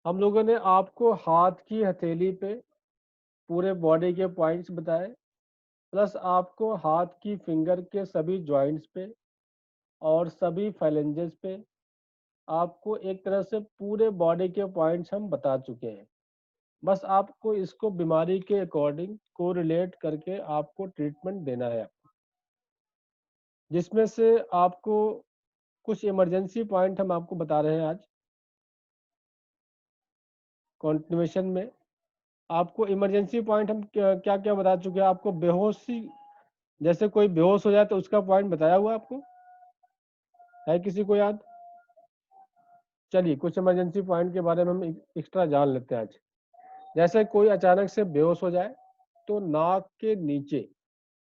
हम लोगों ने आपको हाथ की हथेली पे पूरे बॉडी के पॉइंट्स बताए, प्लस आपको हाथ की फिंगर के सभी जॉइंट्स पे और सभी फाइलेंजेस पे आपको एक तरह से पूरे बॉडी के पॉइंट्स हम बता चुके हैं। बस आपको इसको बीमारी के अकॉर्डिंग को रिलेट करके आपको ट्रीटमेंट देना है, जिसमें से आपको कुछ इमरजेंसी पॉइंट हम आपको बता रहे हैं आज कॉन्टिन्यूएशन में। आपको इमरजेंसी पॉइंट हम क्या क्या बता चुके हैं। आपको बेहोशी, जैसे कोई बेहोश हो जाए तो उसका पॉइंट बताया हुआ आपको है, किसी को याद? चलिए कुछ इमरजेंसी पॉइंट के बारे में हम एक्स्ट्रा जान लेते हैं आज। जैसे कोई अचानक से बेहोश हो जाए तो नाक के नीचे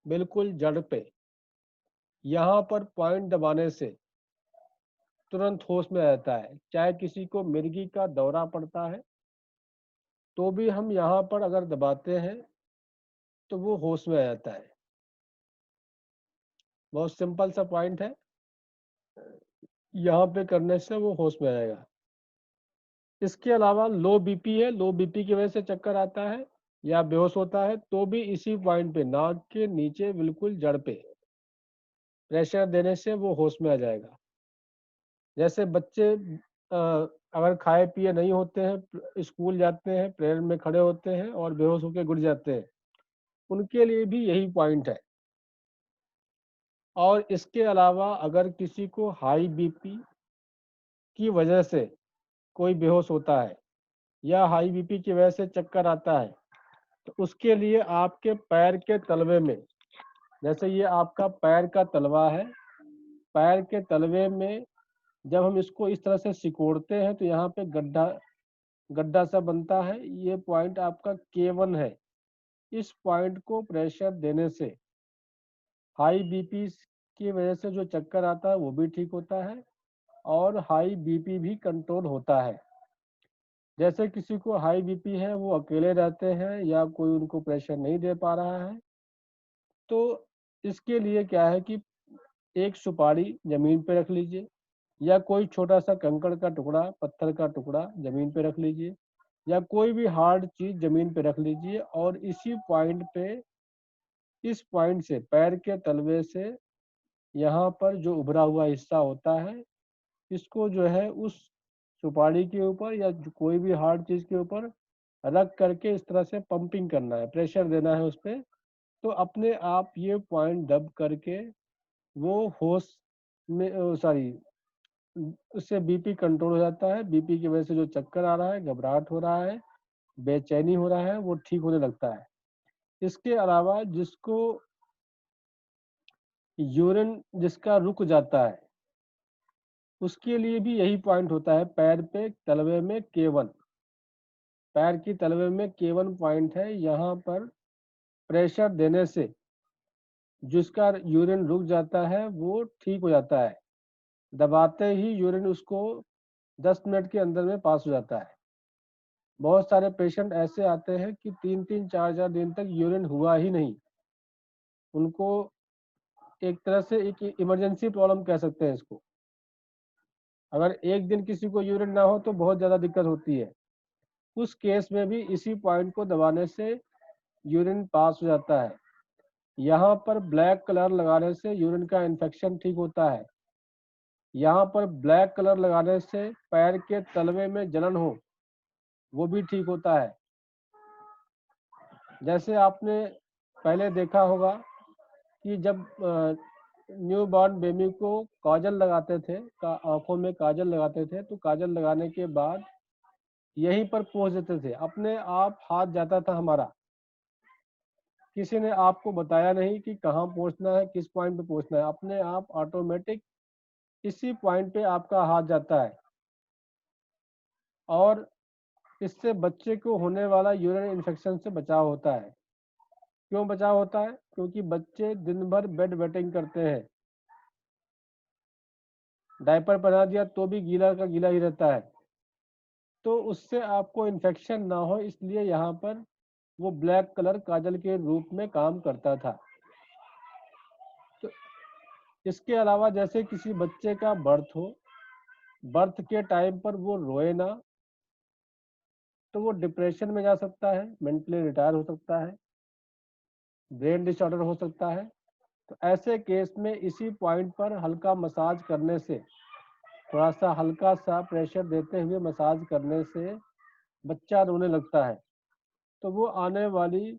बिल्कुल जड़ पे यहाँ पर पॉइंट दबाने से तुरंत होश में रहता है। चाहे किसी को मिर्गी का दौरा पड़ता है तो भी हम यहाँ पर अगर दबाते हैं तो वो होश में आ जाता है। बहुत सिंपल सा पॉइंट है, यहाँ पे करने से वो होश में आएगा। इसके अलावा लो बीपी है, लो बीपी की वजह से चक्कर आता है या बेहोश होता है तो भी इसी पॉइंट पे नाक के नीचे बिल्कुल जड़ पे प्रेशर देने से वो होश में आ जाएगा। जैसे बच्चे अगर खाए पिए नहीं होते हैं, स्कूल जाते हैं, प्रेयर में खड़े होते हैं और बेहोश होकर गिर जाते हैं, उनके लिए भी यही पॉइंट है। और इसके अलावा अगर किसी को हाई बीपी की वजह से कोई बेहोश होता है या हाई बीपी की वजह से चक्कर आता है तो उसके लिए आपके पैर के तलवे में, जैसे ये आपका पैर का तलवा है, पैर के तलवे में जब हम इसको इस तरह से सिकोड़ते हैं तो यहाँ पे गड्ढा गड्ढा सा बनता है। ये पॉइंट आपका K1 है। इस पॉइंट को प्रेशर देने से हाई बीपी की वजह से जो चक्कर आता है वो भी ठीक होता है और हाई बीपी भी कंट्रोल होता है। जैसे किसी को हाई बीपी है, वो अकेले रहते हैं या कोई उनको प्रेशर नहीं दे पा रहा है, तो इसके लिए क्या है कि एक सुपारी जमीन पे रख लीजिए या कोई छोटा सा कंकड़ का टुकड़ा, पत्थर का टुकड़ा जमीन पे रख लीजिए या कोई भी हार्ड चीज जमीन पे रख लीजिए और इसी पॉइंट पे, इस पॉइंट से पैर के तलवे से यहाँ पर जो उभरा हुआ हिस्सा होता है, इसको जो है उस सुपारी के ऊपर या कोई भी हार्ड चीज के ऊपर रख करके इस तरह से पंपिंग करना है, प्रेशर देना है उस पे। तो अपने आप ये पॉइंट दब करके वो होश में, सॉरी, उससे बीपी कंट्रोल हो जाता है। बीपी की वजह से जो चक्कर आ रहा है, घबराहट हो रहा है, बेचैनी हो रहा है, वो ठीक होने लगता है। इसके अलावा जिसको यूरिन जिसका रुक जाता है उसके लिए भी यही पॉइंट होता है। पैर पे तलवे में K1, पैर की तलवे में K1 पॉइंट है। यहाँ पर प्रेशर देने से जिसका यूरिन रुक जाता है वो ठीक हो जाता है। दबाते ही यूरिन उसको 10 मिनट के अंदर में पास हो जाता है। बहुत सारे पेशेंट ऐसे आते हैं कि 3-3 4-4 दिन तक यूरिन हुआ ही नहीं। उनको एक तरह से एक इमरजेंसी प्रॉब्लम कह सकते हैं इसको। अगर एक दिन किसी को यूरिन ना हो तो बहुत ज़्यादा दिक्कत होती है। उस केस में भी इसी पॉइंट को दबाने से यूरिन पास हो जाता है। यहाँ पर ब्लैक कलर लगाने से यूरिन का इन्फेक्शन ठीक होता है। यहाँ पर ब्लैक कलर लगाने से पैर के तलवे में जलन हो वो भी ठीक होता है। जैसे आपने पहले देखा होगा कि जब न्यू बॉर्न बेबी को काजल लगाते थे, आंखों में काजल लगाते थे, तो काजल लगाने के बाद यहीं पर पोंछ देते थे, अपने आप हाथ जाता था हमारा। किसी ने आपको बताया नहीं कि कहाँ पहुंचना है, किस पॉइंट पे पहुंचना है, अपने आप ऑटोमेटिक इसी पॉइंट पे आपका हाथ जाता है। और इससे बच्चे को होने वाला यूरिन इन्फेक्शन से बचाव होता है। क्यों बचाव होता है? क्योंकि बच्चे दिन भर बेड वेटिंग करते हैं, डायपर पहना दिया तो भी गीला का गीला ही रहता है, तो उससे आपको इन्फेक्शन ना हो इसलिए यहाँ पर वो ब्लैक कलर काजल के रूप में काम करता था। तो इसके अलावा जैसे किसी बच्चे का बर्थ हो, बर्थ के टाइम पर वो रोए ना, तो वो डिप्रेशन में जा सकता है, मेंटली रिटायर हो सकता है, ब्रेन डिसऑर्डर हो सकता है। तो ऐसे केस में इसी पॉइंट पर हल्का मसाज करने से, थोड़ा सा हल्का सा प्रेशर देते हुए मसाज करने से बच्चा रोने लगता है, तो वो आने वाली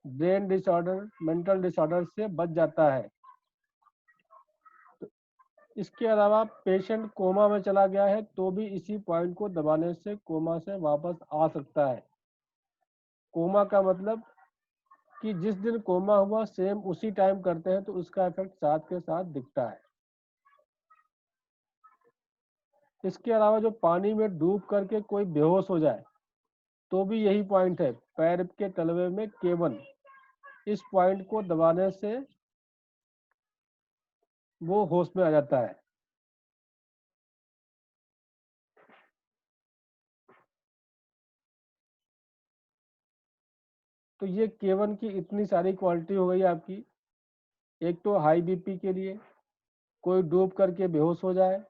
ब्रेन डिसऑर्डर, मेंटल डिसऑर्डर से बच जाता है। तो इसके अलावा पेशेंट कोमा में चला गया है तो भी इसी पॉइंट को दबाने से कोमा से वापस आ सकता है। कोमा का मतलब कि जिस दिन कोमा हुआ सेम उसी टाइम करते हैं तो उसका इफेक्ट साथ के साथ दिखता है। इसके अलावा जो पानी में डूब करके कोई बेहोश हो जाए तो भी यही पॉइंट है, पैर के तलवे में K1, इस पॉइंट को दबाने से वो होश में आ जाता है। तो ये K1 की इतनी सारी क्वालिटी हो गई आपकी। एक तो हाई बीपी के लिए कोई डूब करके बेहोश हो जाए,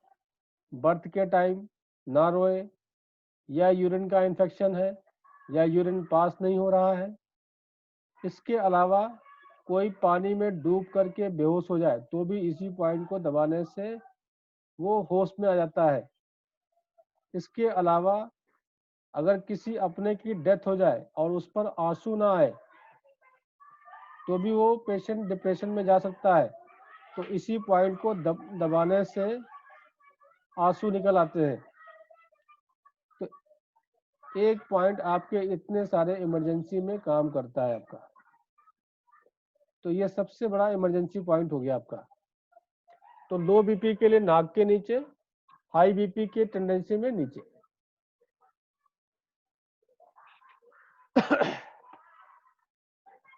बर्थ के टाइम ना रोए, या यूरिन का इन्फेक्शन है, या यूरिन पास नहीं हो रहा है। इसके अलावा कोई पानी में डूब करके बेहोश हो जाए तो भी इसी पॉइंट को दबाने से वो होश में आ जाता है। इसके अलावा अगर किसी अपने की डेथ हो जाए और उस पर आंसू ना आए तो भी वो पेशेंट डिप्रेशन में जा सकता है, तो इसी पॉइंट को दबाने से आंसू निकल आते हैं। तो एक पॉइंट आपके इतने सारे इमरजेंसी में काम करता है आपका। तो ये सबसे बड़ा इमरजेंसी पॉइंट हो गया आपका। तो लो बीपी के लिए नाक के नीचे, हाई बीपी के टेंडेंसी में नीचे।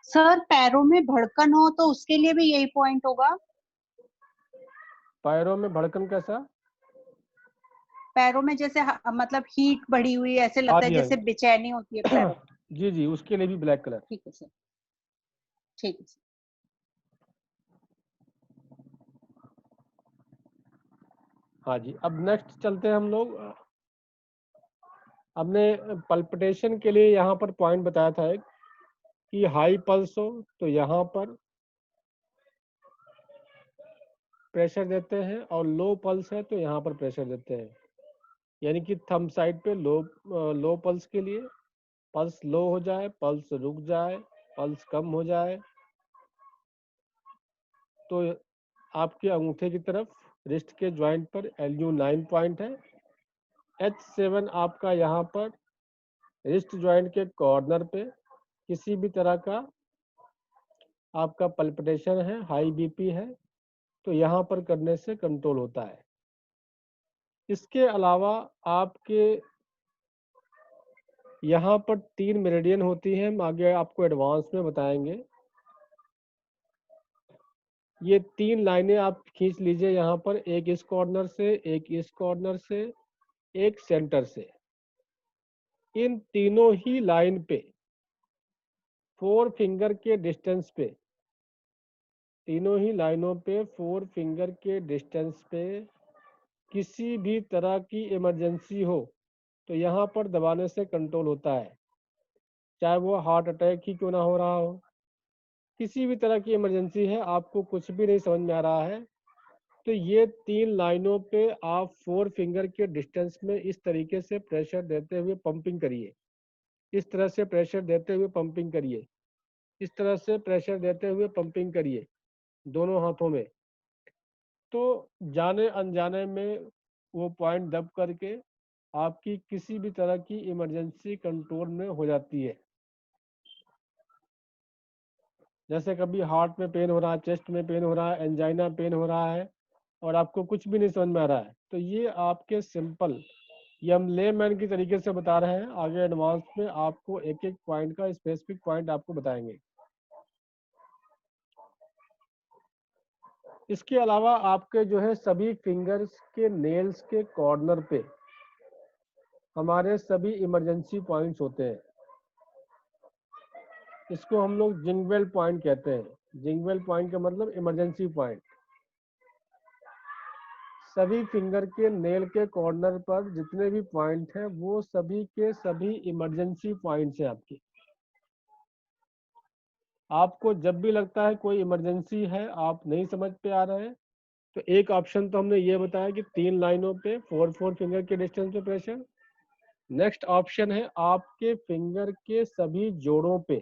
सर पैरों में भड़कन हो तो उसके लिए भी यही पॉइंट होगा? पैरों में भड़कन कैसा? पैरों में जैसे मतलब हीट बढ़ी हुई, ऐसे लगता है हाँ जैसे बेचैनी होती है पैरों में। जी जी, उसके लिए भी ब्लैक कलर। ठीक है सर, ठीक है सर। हाँ जी, अब नेक्स्ट चलते हैं हम लोग। हमने पल्पिटेशन के लिए यहाँ पर पॉइंट बताया था एक, कि हाई पल्स हो तो यहाँ पर प्रेशर देते हैं, और लो पल्स है तो यहाँ पर प्रेशर देते हैं। यानी कि थंब साइड पे लो पल्स के लिए पल्स लो हो जाए, पल्स रुक जाए, पल्स कम हो जाए तो आपके अंगूठे की तरफ रिस्ट के ज्वाइंट पर LU9 पॉइंट है। H7 आपका यहाँ पर रिस्ट ज्वाइंट के कॉर्नर पे किसी भी तरह का आपका पल्पिटेशन है, हाई बीपी है तो यहाँ पर करने से कंट्रोल होता है। इसके अलावा आपके यहाँ पर 3 मेरिडियन होती हैं, हम आगे आपको एडवांस में बताएंगे। ये 3 लाइनें आप खींच लीजिए यहाँ पर, एक इस कॉर्नर से, एक इस कॉर्नर से, एक सेंटर से। इन तीनों ही लाइन पे 4 फिंगर के डिस्टेंस पे, तीनों ही लाइनों पे 4 फिंगर के डिस्टेंस पे किसी भी तरह की इमरजेंसी हो तो यहाँ पर दबाने से कंट्रोल होता है। चाहे वो हार्ट अटैक ही क्यों ना हो रहा हो, किसी भी तरह की इमरजेंसी है, आपको कुछ भी नहीं समझ में आ रहा है, तो ये 3 लाइनों पे आप 4 फिंगर के डिस्टेंस में इस तरीके से प्रेशर देते हुए पंपिंग करिए, इस तरह से प्रेशर देते हुए पंपिंग करिए, इस तरह से प्रेशर देते हुए पंपिंग करिए दोनों हाथों में। तो जाने अनजाने में वो पॉइंट दब करके आपकी किसी भी तरह की इमरजेंसी कंट्रोल में हो जाती है। जैसे कभी हार्ट में पेन हो रहा है, चेस्ट में पेन हो रहा है, एंजाइना पेन हो रहा है और आपको कुछ भी नहीं समझ में आ रहा है, तो ये आपके सिंपल, ये हम लेमैन की तरीके से बता रहे हैं, आगे एडवांस में आपको एक एक पॉइंट का स्पेसिफिक पॉइंट आपको बताएंगे। इसके अलावा आपके जो है सभी फिंगर्स के नेल्स के कॉर्नर पे हमारे सभी इमरजेंसी पॉइंट्स होते हैं। इसको हम लोग जिंगवेल पॉइंट कहते हैं। जिंगवेल पॉइंट का मतलब इमरजेंसी पॉइंट। सभी फिंगर के नेल के कॉर्नर पर जितने भी पॉइंट हैं वो सभी के सभी इमरजेंसी पॉइंट्स हैं आपके। आपको जब भी लगता है कोई इमरजेंसी है, आप नहीं समझ पे आ रहे हैं, तो एक ऑप्शन तो हमने ये बताया कि 3 लाइनों पे 4 फिंगर के डिस्टेंस पे प्रेशर। नेक्स्ट ऑप्शन है आपके फिंगर के सभी जोड़ों पे,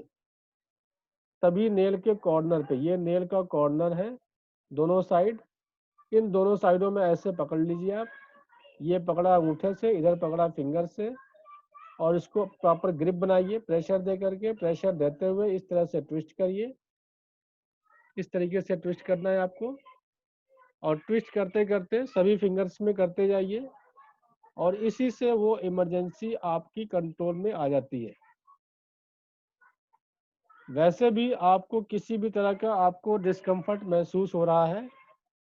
सभी नेल के कॉर्नर पे। ये नेल का कॉर्नर है दोनों साइड, इन दोनों साइडों में ऐसे पकड़ लीजिए आप। ये पकड़ा अंगूठे से, इधर पकड़ा फिंगर से, और इसको प्रॉपर ग्रिप बनाइए प्रेशर दे करके। प्रेशर देते हुए इस तरह से ट्विस्ट करिए, इस तरीके से ट्विस्ट करना है आपको, और ट्विस्ट करते करते सभी फिंगर्स में करते जाइए, और इसी से वो इमरजेंसी आपकी कंट्रोल में आ जाती है। वैसे भी आपको किसी भी तरह का आपको डिस्कम्फर्ट महसूस हो रहा है,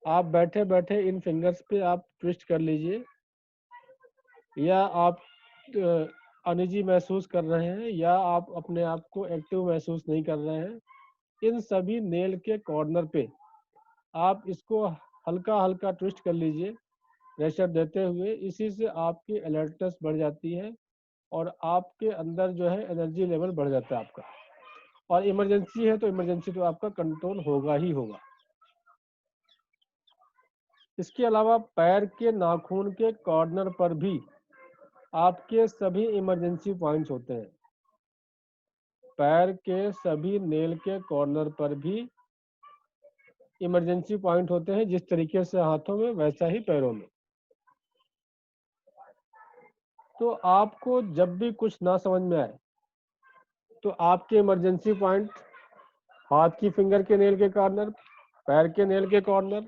आप बैठे बैठे इन फिंगर्स पे आप ट्विस्ट कर लीजिए, या आप अनईजी महसूस कर रहे हैं, या आप अपने आप को एक्टिव महसूस नहीं कर रहे हैं, इन सभी नेल के कॉर्नर पे आप इसको हल्का हल्का ट्विस्ट कर लीजिए प्रेशर देते हुए। इसी से आपकी अलर्टनेस बढ़ जाती है और आपके अंदर जो है एनर्जी लेवल बढ़ जाता है आपका, और इमरजेंसी है तो इमरजेंसी तो आपका कंट्रोल होगा ही होगा। इसके अलावा पैर के नाखून के कॉर्नर पर भी आपके सभी इमरजेंसी पॉइंट्स होते हैं। पैर के सभी नेल के कॉर्नर पर भी इमरजेंसी पॉइंट होते हैं, जिस तरीके से हाथों में वैसा ही पैरों में। तो आपको जब भी कुछ ना समझ में आए तो आपके इमरजेंसी पॉइंट हाथ की फिंगर के नेल के कॉर्नर, पैर के नेल के कॉर्नर,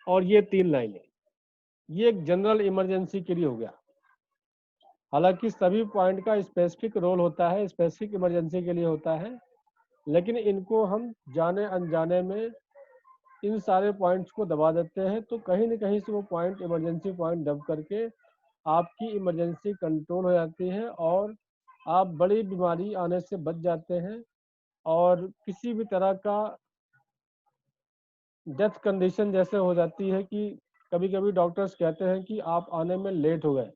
और ये 3 लाइनें, ये एक जनरल इमरजेंसी के लिए हो गया। हालांकि सभी पॉइंट का स्पेसिफिक रोल होता है, स्पेसिफिक इमरजेंसी के लिए होता है, लेकिन इनको हम जाने अनजाने में इन सारे पॉइंट्स को दबा देते हैं, तो कहीं न कहीं से वो पॉइंट इमरजेंसी पॉइंट दब करके आपकी इमरजेंसी कंट्रोल हो जाती है, और आप बड़ी बीमारी आने से बच जाते हैं, और किसी भी तरह का डेथ कंडीशन जैसे हो जाती है कि कभी-कभी डॉक्टर्स कहते हैं कि आप आने में लेट हो गए,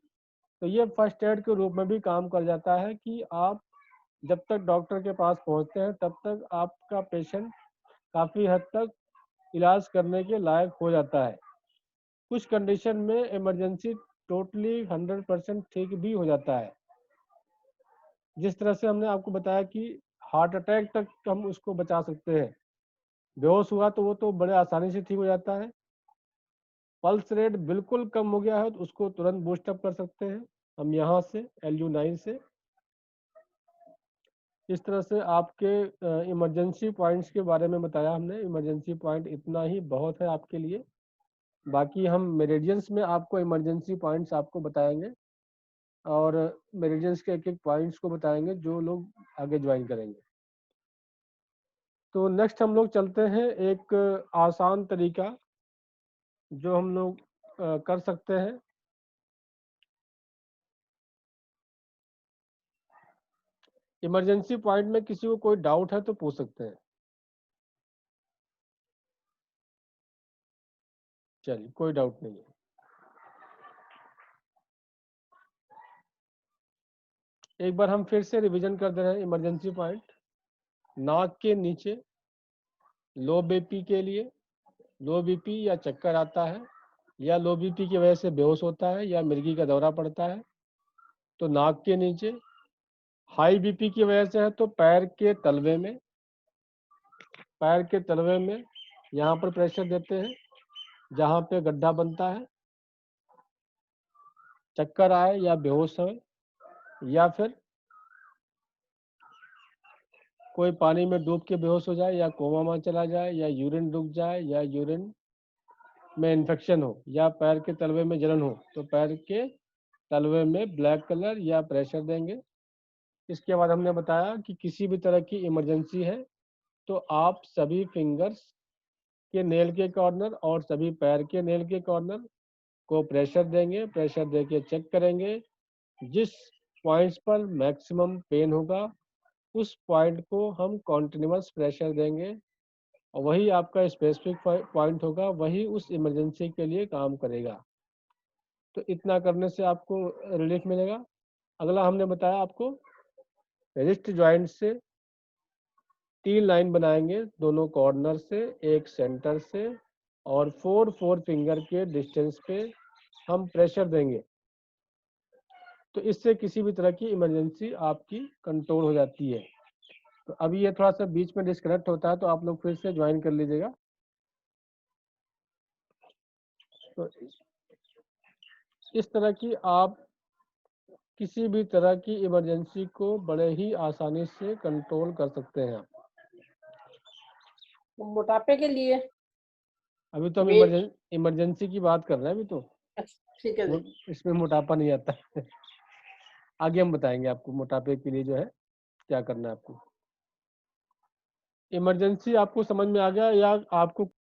तो ये फर्स्ट एड के रूप में भी काम कर जाता है कि आप जब तक डॉक्टर के पास पहुंचते हैं तब तक आपका पेशेंट काफ़ी हद तक इलाज करने के लायक हो जाता है। कुछ कंडीशन में इमरजेंसी टोटली 100% ठीक भी हो जाता है। जिस तरह से हमने आपको बताया कि हार्ट अटैक तक हम उसको बचा सकते हैं। बेहोश हुआ तो वो तो बड़े आसानी से ठीक हो जाता है। पल्स रेट बिल्कुल कम हो गया है तो उसको तुरंत बूस्ट अप कर सकते हैं हम यहाँ से LU9 से। इस तरह से आपके इमरजेंसी पॉइंट्स के बारे में बताया हमने। इमरजेंसी पॉइंट इतना ही बहुत है आपके लिए। बाकी हम मेरिडियंस में आपको इमरजेंसी पॉइंट्स आपको बताएंगे, और मेरिडियंस के एक एक पॉइंट्स को बताएंगे जो लोग आगे ज्वाइन करेंगे। तो नेक्स्ट हम लोग चलते हैं एक आसान तरीका जो हम लोग कर सकते हैं। इमरजेंसी पॉइंट में किसी को कोई डाउट है तो पूछ सकते हैं। चलिए, कोई डाउट नहीं है। एक बार हम फिर से रिवीजन कर दे रहे हैं। इमरजेंसी पॉइंट नाक के नीचे लो बीपी के लिए, लो बीपी या चक्कर आता है, या लो बीपी की वजह से बेहोश होता है, या मिर्गी का दौरा पड़ता है, तो नाक के नीचे। हाई बीपी की वजह से है तो पैर के तलवे में, पैर के तलवे में यहाँ पर प्रेशर देते हैं जहाँ पे गड्ढा बनता है। चक्कर आए या बेहोश हो, या फिर कोई पानी में डूब के बेहोश हो जाए, या कोमा में चला जाए, या यूरिन रुक जाए, या यूरिन में इन्फेक्शन हो, या पैर के तलवे में जलन हो, तो पैर के तलवे में ब्लैक कलर या प्रेशर देंगे। इसके बाद हमने बताया कि किसी भी तरह की इमरजेंसी है तो आप सभी फिंगर्स के नेल के कॉर्नर और सभी पैर के नेल के कॉर्नर को प्रेशर देंगे। प्रेशर देके चेक करेंगे, जिस पॉइंट्स पर मैक्सिमम पेन होगा उस पॉइंट को हम कॉन्टिन्यूस प्रेशर देंगे, और वही आपका स्पेसिफिक पॉइंट होगा, वही उस इमरजेंसी के लिए काम करेगा। तो इतना करने से आपको रिलीफ मिलेगा। अगला हमने बताया आपको रिस्ट जॉइंट से 3 लाइन बनाएंगे, दोनों कॉर्नर से, एक सेंटर से, और 4 फिंगर के डिस्टेंस पे हम प्रेशर देंगे। तो इससे किसी भी तरह की इमरजेंसी आपकी कंट्रोल हो जाती है। तो अभी ये थोड़ा सा बीच में डिस्कनेक्ट होता है, तो आप लोग फिर से ज्वाइन कर लीजिएगा। तो इस तरह की आप किसी भी तरह की इमरजेंसी को बड़े ही आसानी से कंट्रोल कर सकते हैं। मोटापे के लिए अभी तो हम वेट इमरजेंसी की बात कर रहे हैं अभी तो, ठीक है जी। इसमें मोटापा नहीं आता है। आगे हम बताएंगे आपको मोटापे के लिए जो है क्या करना है आपको। इमरजेंसी आपको समझ में आ गया या आपको